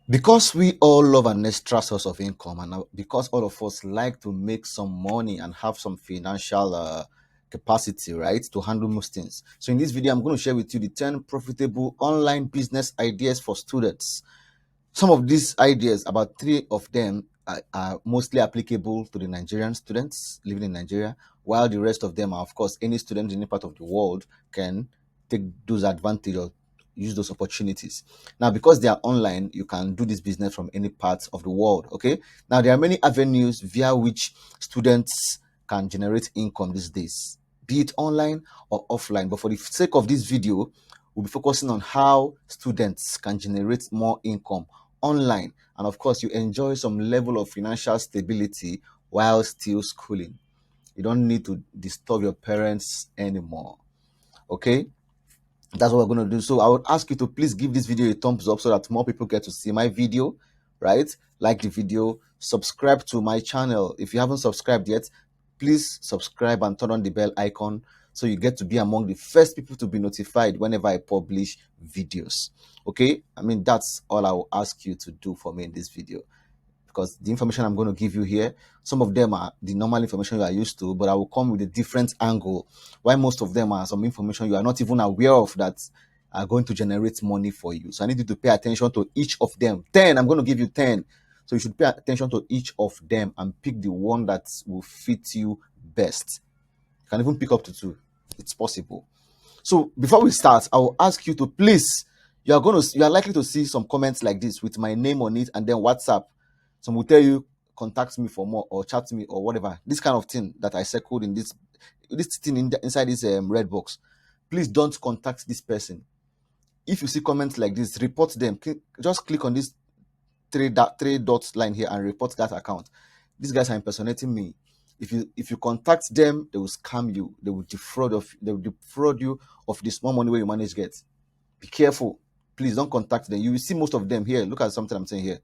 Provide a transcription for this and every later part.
Because we all love an extra source of income, and because all of us like to make some money and have some financial capacity, right, to handle most things. So in this video, I'm going to share with you the 10 profitable online business ideas for students. Some of these ideas, about 3 of them, are mostly applicable to the Nigerian students living in Nigeria, while the rest of them are, of course, any student in any part of the world can take those advantage or use those opportunities. Now, because they are online, you can do this business from any part of the world. Okay. Now, there are many avenues via which students can generate income these days, be it online or offline. But for the sake of this video, we'll be focusing on how students can generate more income online, and of course you enjoy some level of financial stability while still schooling. You don't need to disturb your parents anymore. Okay, that's what we're going to do. So I would ask you to please give this video a thumbs up so that more people get to see my video, right? Like the video, subscribe to my channel. If you haven't subscribed yet, please subscribe and turn on the bell icon so you get to be among the first people to be notified whenever I publish videos. Okay, I mean, that's all I will ask you to do for me in this video, because the information I'm going to give you here, some of them are the normal information you are used to, but I will come with a different angle. Why most of them are some information you are not even aware of that are going to generate money for you. So I need you to pay attention to each of them. 10, I'm going to give you 10. So you should pay attention to each of them and pick the one that will fit you best. You can even pick up to 2. It's possible. So before we start, I will ask you to please, you are likely to see some comments like this with my name on it and then WhatsApp. Some will tell you contact me for more or chat me or whatever. This kind of thing that I circled in this thing inside this red box. Please don't contact this person. If you see comments like this, report them. Just click on this three dots line here and report that account. These guys are impersonating me. If you contact them, they will scam you. They will defraud you of the small money where you manage get. Be careful. Please don't contact them. You will see most of them here. Look at something I'm saying here.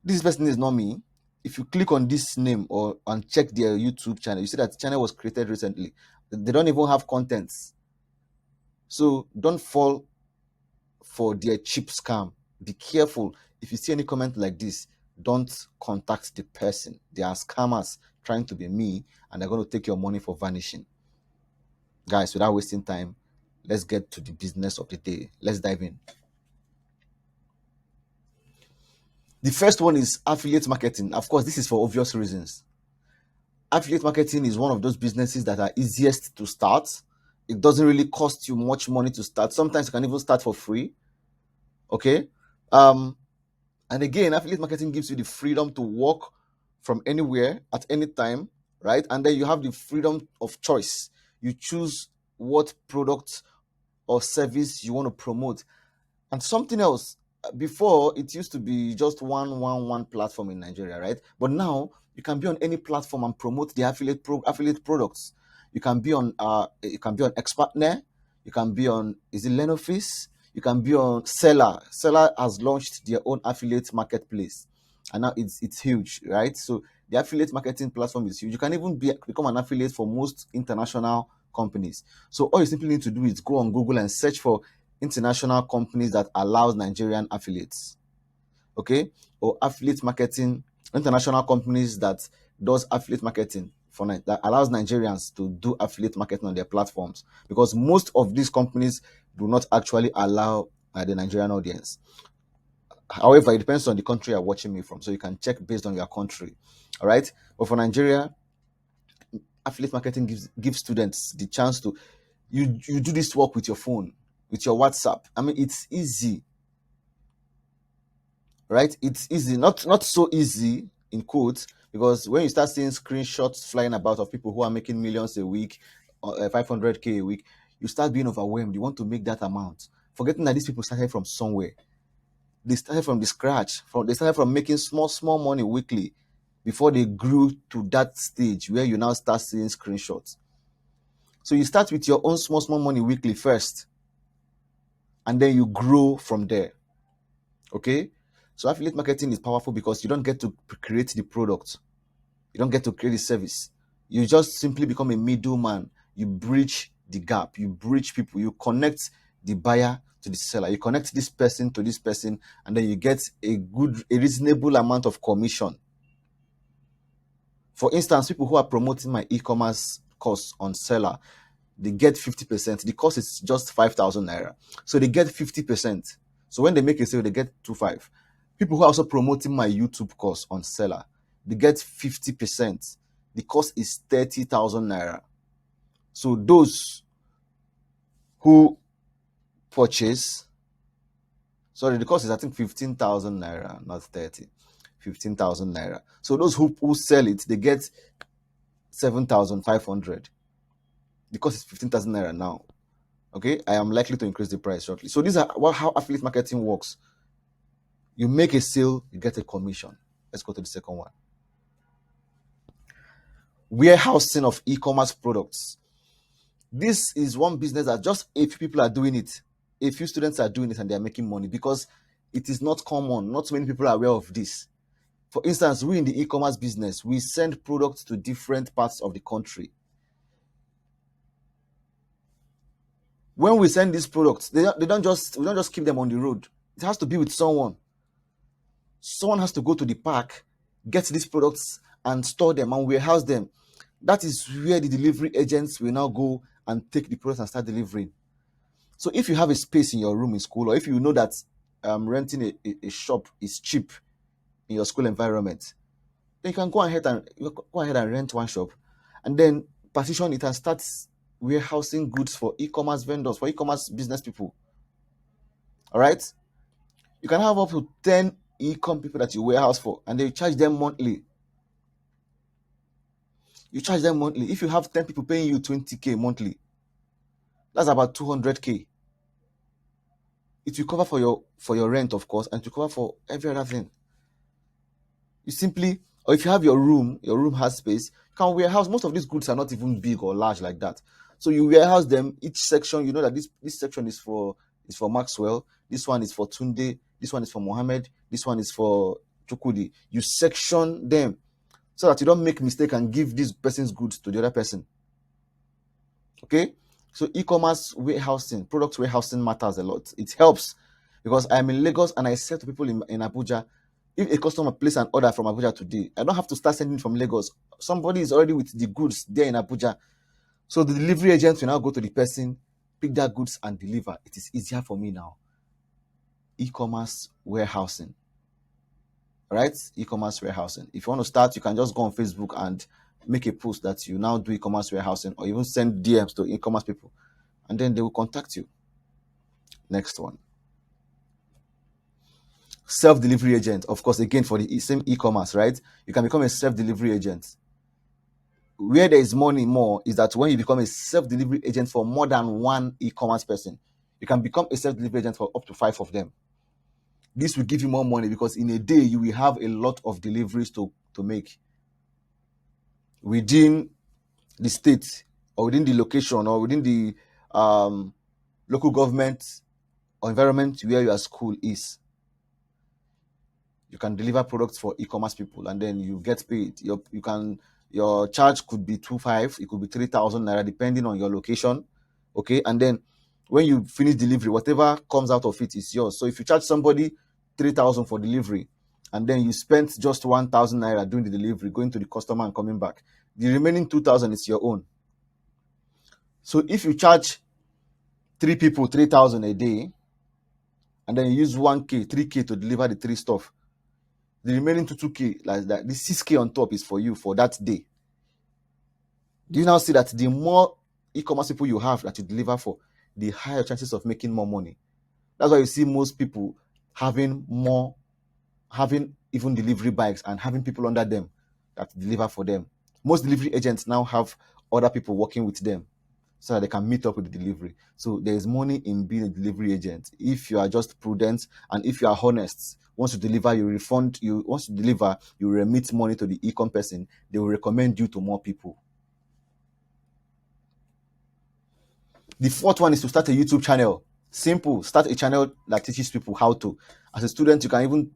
This person is not me. If you click on this name or and check their YouTube channel, you see that the channel was created recently. They don't even have contents. So don't fall for their cheap scam. Be careful. If you see any comment like this, don't contact the person. They are scammers trying to be me, and they're going to take your money for vanishing. Guys, without wasting time, let's get to the business of the day. Let's dive in. The first one is affiliate marketing. Of course, this is for obvious reasons. Affiliate marketing is one of those businesses that are easiest to start. It doesn't really cost you much money to start. Sometimes you can even start for free. Okay. And again, affiliate marketing gives you the freedom to work from anywhere at any time, right? And then you have the freedom of choice. You choose what product or service you want to promote. And something else, before it used to be just one platform in Nigeria, right? But now you can be on any platform and promote the affiliate products. You can be on Expertner, you can be on, is it Lenofis? You can be on Seller. Seller has launched their own affiliate marketplace, and now it's huge, right? So the affiliate marketing platform is huge. You can even become an affiliate for most international companies. So all you simply need to do is go on Google and search for international companies that allows Nigerian affiliates, okay? Or affiliate marketing, international companies that does affiliate marketing that allows Nigerians to do affiliate marketing on their platforms, because most of these companies do not actually allow the Nigerian audience. However, it depends on the country you're watching me from, so you can check based on your country. All right, but for Nigeria, affiliate marketing gives students the chance to you do this work with your phone, with your WhatsApp. I mean, it's easy, right? It's easy, not so easy in quotes, because when you start seeing screenshots flying about of people who are making millions a week, 500K a week, you start being overwhelmed. You want to make that amount, forgetting that these people started from somewhere. They started from the scratch. They started from making small money weekly before they grew to that stage where you now start seeing screenshots. So you start with your own small money weekly first, and then you grow from there. Okay? So affiliate marketing is powerful because you don't get to create the product. You don't get to create the service. You just simply become a middleman. You bridge the gap. You bridge people. You connect the buyer to the seller. You connect this person to this person, and then you get a reasonable amount of commission. For instance, people who are promoting my e-commerce course on seller, they get 50%. The cost is just 5,000 naira. So they get 50%. So when they make a sale, they get 25. People who are also promoting my YouTube course on seller, they get 50%. The cost is 30,000 naira. So those who purchase, sorry, the cost is I think 15,000 naira, not 30. 15,000 naira. So those who sell it, they get 7,500. The cost is 15,000 naira now. Okay, I am likely to increase the price shortly. So these are how affiliate marketing works. You make a sale, you get a commission. Let's go to the second one. Warehousing of e-commerce products. This is one business that just a few people are doing it. A few students are doing it and they are making money because it is not common. Not many people are aware of this. For instance, we in the e-commerce business, we send products to different parts of the country. When we send these products, we don't just keep them on the road. It has to be with someone. Someone has to go to the park, get these products and store them and warehouse them. That is where the delivery agents will now go and take the products and start delivering. So if you have a space in your room in school, or if you know that renting a shop is cheap in your school environment, then you can go ahead and rent one shop and then partition it and start warehousing goods for e-commerce vendors, for e-commerce business people. All right, you can have up to 10 e-com people that you warehouse for, and they charge them monthly. You charge them monthly. If you have 10 people paying you 20k monthly, that's about 200k. It will cover for your rent, of course, and to cover for every other thing. You simply, or if you have your room has space, you can warehouse. Most of these goods are not even big or large like that. So you warehouse them. Each section, you know that this section is for Maxwell. This one is for Tunde. This one is for Mohammed. This one is for Chukudi. You section them so that you don't make mistake and give this person's goods to the other person. Okay? So e-commerce warehousing, product warehousing matters a lot. It helps because I'm in Lagos and I sell to people in Abuja. If a customer places an order from Abuja today, I don't have to start sending from Lagos. Somebody is already with the goods there in Abuja. So the delivery agent will now go to the person, pick that goods and deliver. It is easier for me now. E-commerce warehousing. Right? E-commerce warehousing. If you want to start, you can just go on Facebook and make a post that you now do e-commerce warehousing, or even send DMs to e-commerce people, and then they will contact you. Next one. Self-delivery agent. Of course, again, for the same e-commerce, right? You can become a self-delivery agent. Where there is money more is that when you become a self-delivery agent for more than one e-commerce person, you can become a self-delivery agent for up to 5 of them. This will give you more money because in a day you will have a lot of deliveries to make within the state, or within the location, or within the local government or environment where your school is. You can deliver products for e-commerce people and then you get paid. Your charge could be 2,500, it could be 3,000 naira depending on your location. Okay, and then when you finish delivery, whatever comes out of it is yours. So if you charge somebody 3,000 for delivery and then you spent just 1,000 naira doing the delivery, going to the customer and coming back, the remaining 2,000 is your own. So if you charge 3 people 3,000 a day and then you use 1k 3k to deliver the 3 stuff, the remaining 2k, like that, the 6k on top is for you for that day. Do you now see that the more e-commerce people you have that you deliver for, the higher chances of making more money? That's why you see most people having even delivery bikes and having people under them that deliver for them. Most delivery agents now have other people working with them so that they can meet up with the delivery. So there is money in being a delivery agent if you are just prudent and if you are honest. Once you deliver, once you deliver, you remit money to the e-com person. They will recommend you to more people. The fourth one is to start a YouTube channel. Simple. Start a channel that teaches people how to. As a student, you can even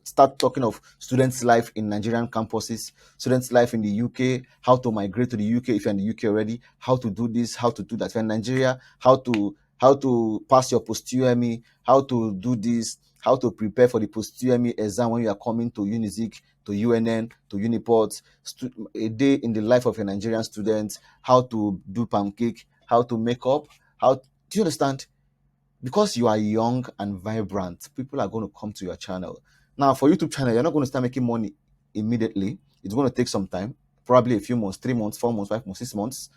start talking of students' life in Nigerian campuses, students' life in the UK, how to migrate to the UK if you're in the UK already, how to do this, how to do that. If you're in Nigeria, how to how to pass your post-UME, how to do this, how to prepare for the post-UME exam when you are coming to Unizik, to UNN, to Uniport, a day in the life of a Nigerian student, how to do pancake, how to make up, do you understand? Because you are young and vibrant, people are going to come to your channel. Now, for YouTube channel, you're not going to start making money immediately. It's going to take some time, probably a few months, 3 months, 4 months, 5 months, 6 months,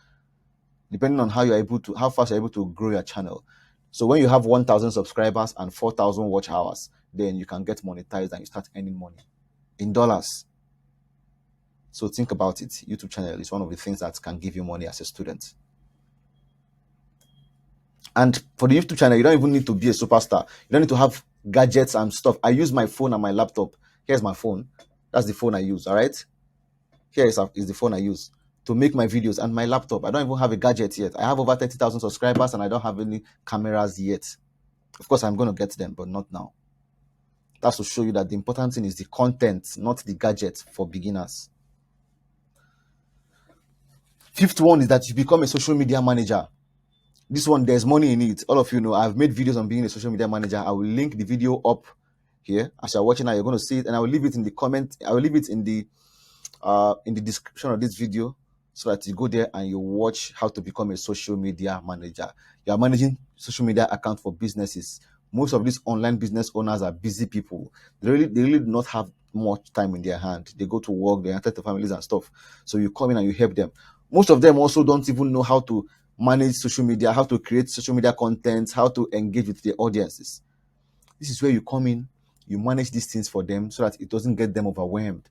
depending on how fast you're able to grow your channel. So when you have 1,000 subscribers and 4,000 watch hours, then you can get monetized and you start earning money in dollars. So think about it. YouTube channel is one of the things that can give you money as a student. And for the YouTube channel, you don't even need to be a superstar. You don't need to have gadgets and stuff. I use my phone and my laptop. Here's my phone. That's the phone I use, all right? Here is the phone I use to make my videos, and my laptop. I don't even have a gadget yet. I have over 30,000 subscribers and I don't have any cameras yet. Of course, I'm going to get them, but not now. That's to show you that the important thing is the content, not the gadget for beginners. Fifth one is that you become a social media manager. This one, there's money in it. All of you know, I've made videos on being a social media manager. I will link the video up here. As you're watching now, you're going to see it, and I will leave it in the comment. I will leave it in the description of this video so that you go there and you watch how to become a social media manager. You are managing social media account for businesses. Most of these online business owners are busy people. They really do not have much time in their hand. They go to work, they attend to families and stuff. So you come in and you help them. Most of them also don't even know how to manage social media, how to create social media content, how to engage with their audiences. This is where you come in, you manage these things for them so that it doesn't get them overwhelmed.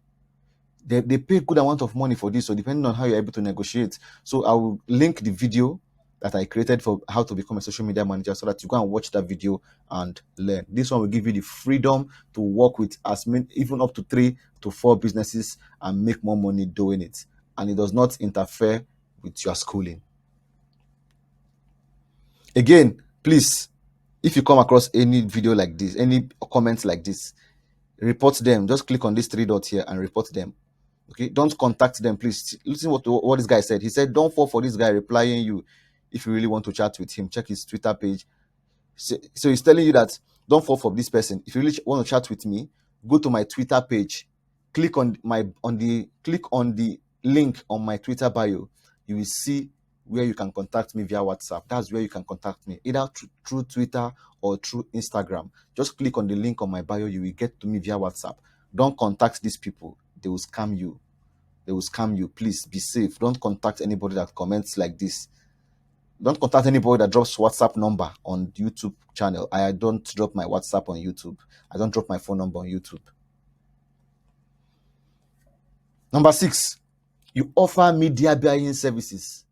They pay good amount of money for this, so depending on how you're able to negotiate. So I will link the video that I created for how to become a social media manager so that you go and watch that video and learn. This one will give you the freedom to work with as many, even up to 3 to 4 businesses and make more money doing it. And it does not interfere with your schooling. Again, please, if you come across any video like this, any comments like this, report them. Just click on these 3 dots here and report them. Okay, don't contact them, please. Listen what this guy said. He said, don't fall for this guy replying you. If you really want to chat with him, check his Twitter page. So he's telling you that don't fall for this person. If you really want to chat with me, go to my Twitter page. Click on the link on my Twitter bio. You will see where you can contact me via WhatsApp. That's where you can contact me, either through Twitter or through Instagram. Just click on the link on my bio. You will get to me via WhatsApp. Don't contact these people. They will scam you. They will scam you. Please be safe. Don't contact anybody that comments like this. Don't contact anybody that drops WhatsApp number on YouTube channel. I don't drop my WhatsApp on YouTube. I don't drop my phone number on YouTube. Number 6, you offer media buying services.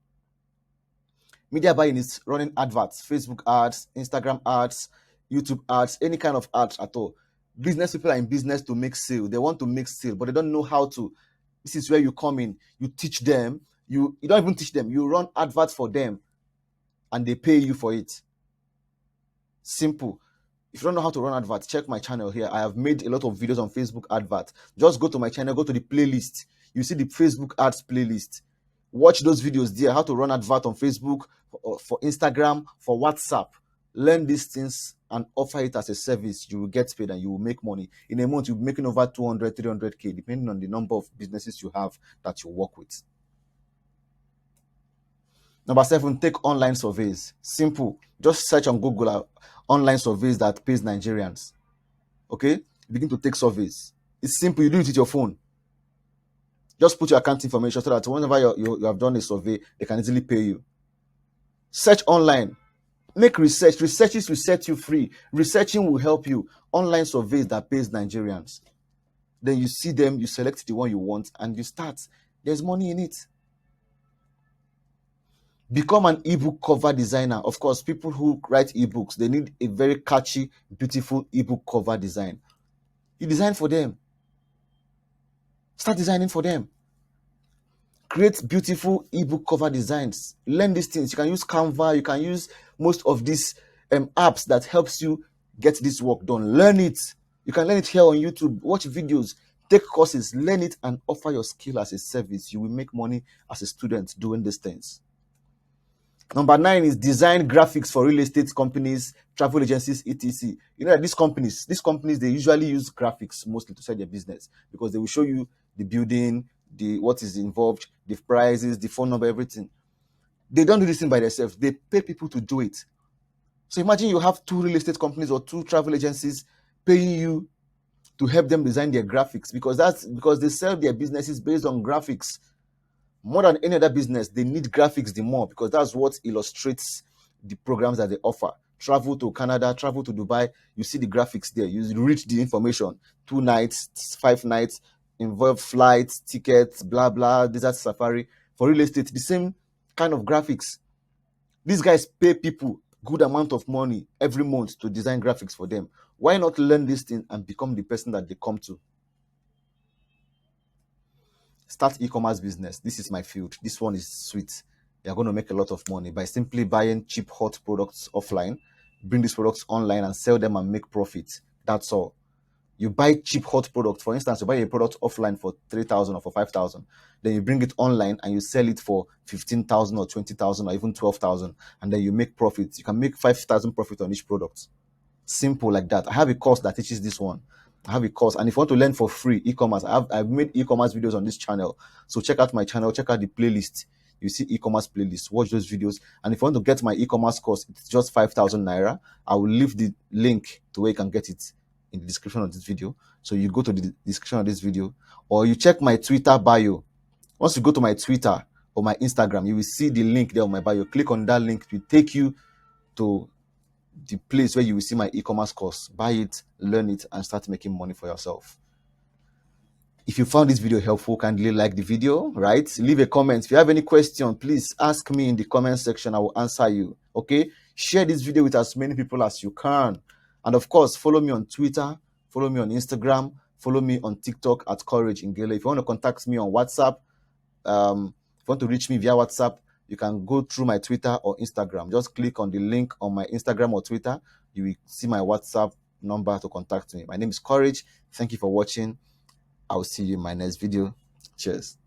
Media buying is running adverts, Facebook ads, Instagram ads, YouTube ads, any kind of ads at all. Business people are in business to make sale. They want to make sale, but they don't know how to. This is where you come in. You teach them. You don't even teach them. You run adverts for them, and they pay you for it. Simple. If you don't know how to run adverts, check my channel here. I have made a lot of videos on Facebook adverts. Just go to my channel, go to the playlist. You see the Facebook ads playlist. Watch those videos there, how to run advert on Facebook, for Instagram, for WhatsApp. Learn these things and offer it as a service. You will get paid and you will make money. In a month, you'll be making over 200, 300K, depending on the number of businesses you have that you work with. Number 7, take online surveys. Simple. Just search on Google online surveys that pays Nigerians. Okay? Begin to take surveys. It's simple. You do it with your phone. Just put your account information so that whenever you have done a survey, they can easily pay you. Search online. Make research. Researches will set you free. Researching will help you. Online surveys that pays Nigerians. Then you see them, you select the one you want, and you start. There's money in it. Become an ebook cover designer. Of course, people who write ebooks, they need a very catchy, beautiful ebook cover design. You design for them. Start designing for them. Create beautiful ebook cover designs. Learn these things. You can use Canva. You can use most of these apps that helps you get this work done. Learn it. You can learn it here on YouTube. Watch videos. Take courses. Learn it and offer your skill as a service. You will make money as a student doing these things. Number 9 is design graphics for real estate companies, travel agencies, etc. You know that these companies, they usually use graphics mostly to sell their business, because they will show you the building, the what is involved, the prices, the phone number, everything. They don't do this thing by themselves. They pay people to do it. So imagine you have 2 real estate companies or 2 travel agencies paying you to help them design their graphics, because they sell their businesses based on graphics. More than any other business, they need graphics the more, because that's what illustrates the programs that they offer. Travel to Canada, travel to Dubai, you see the graphics there. You read the information. 2 nights, 5 nights, involve flights, tickets, blah blah, desert safari. For real estate, the same kind of graphics. These guys pay people good amount of money every month to design graphics for them. Why not learn this thing and become the person that they come to? Start e-commerce business. This is my field. This one is sweet. You're going to make a lot of money by simply buying cheap hot products offline, bring these products online and sell them and make profit. That's all. You buy cheap hot products. For instance, you buy a product offline for 3,000 or for 5,000. Then you bring it online and you sell it for 15,000 or 20,000 or even 12,000. And then you make profits. You can make 5,000 profit on each product. Simple like that. I have a course that teaches this one. I have a course, and if you want to learn for free e-commerce, I've made e-commerce videos on this channel. So check out my channel, check out the playlist. You see e-commerce playlist, watch those videos. And if you want to get my e-commerce course, it's just 5,000 naira. I will leave the link to where you can get it in the description of this video. So you go to the description of this video, or you check my Twitter bio. Once you go to my Twitter or my Instagram, you will see the link there on my bio. Click on that link, it will take you to the place where you will see my e-commerce course. Buy it, learn it, and start making money for yourself. If you found this video helpful, kindly like the video, right? Leave a comment. If you have any question, please ask me in the comment section. I will answer you. Okay? Share this video with as many people as you can. And of course, follow me on Twitter, follow me on Instagram, follow me on TikTok at Courage Ngele. If you want to contact me on WhatsApp, if you want to reach me via WhatsApp, you can go through my Twitter or Instagram. Just click on the link on my Instagram or Twitter. You will see my WhatsApp number to contact me. My name is Courage. Thank you for watching. I'll see you in my next video. Cheers.